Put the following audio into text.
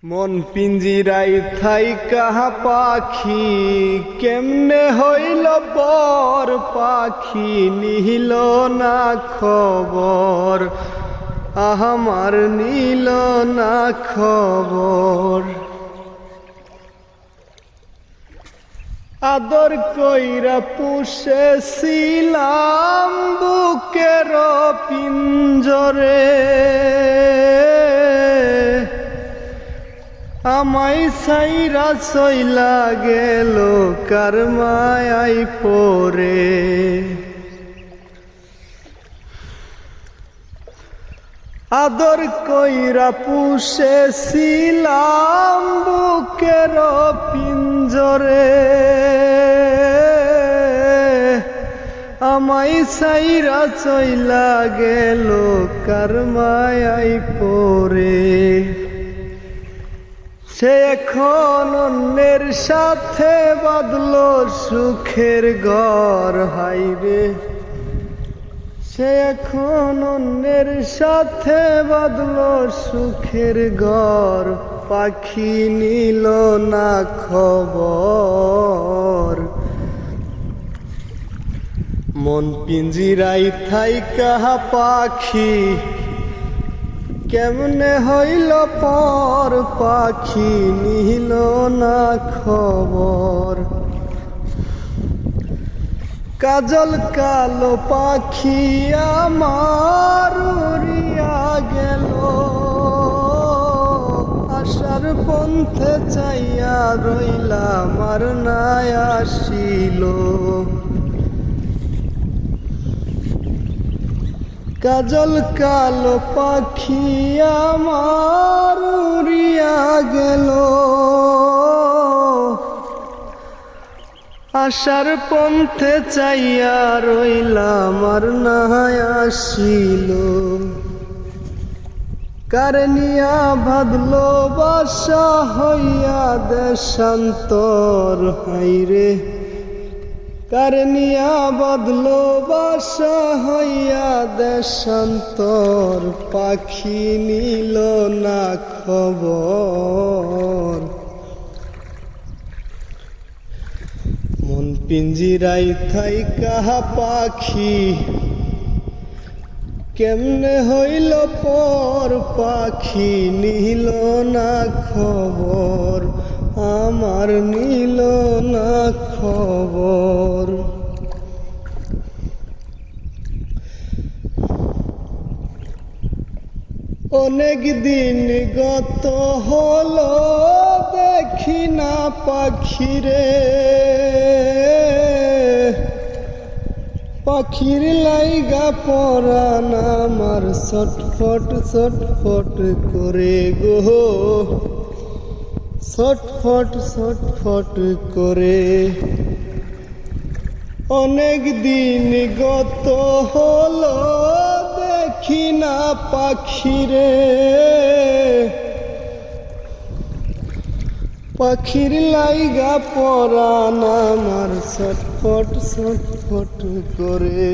মন পিঞ্জিরাই থাইকা পাখি কেমনে হইল পর পাখি নিহিল না খবর আমার নীল না খবর আদর কইরা পুষেছিলাম বুকের পিঞ্জরে আমায় সাইরা সইলা গেল কার মায়াই পরে আদর কইরা পুষেছিলাম বুকের পিঞ্জরে আমায় সাইরা চইলা গেল কার মায়াই পরে সে এখন অন্যের সাথে বাঁধলো সুখের ঘর হাইরে সে এখন অন্যের সাথে বাঁধলো সুখের ঘর পাখি নিল না খবর মন পিঞ্জিরাই থাইকা পাখি কেমনে হইল পর পাখি নিল না খবর কাজল কালো পাখি আমার উড়িয়া গেল আশার পন্থে চাইয়া রইলাম আর নাই আসিল কাজল কালো পাখি আমার উড়িয়া গেল আশার পন্থে চাইয়া রইলাম আর না আসিল কারনিয়া বাঁধলো বাসা হইয়া দেশান্তর হাইরে কারনিয়া বাঁধলো বাসা হইয়া দেশান্তর পাখি নিল না খবর মন পিঞ্জিরাই থাইকা পাখি কেমনে হইল পর পাখি নিল না খবর আমার নীল না খবর অনেক দিন গত হলো দেখি না পাখিরে পাখির লাইগা পরাণ আমার ছটফট ছটফট করে গো ছটফট ছটফট করে অনেক দিন গত হলো দেখি না পাখিরে পাখির লাইগা পরাণ আমার ছটফট ছটফট করে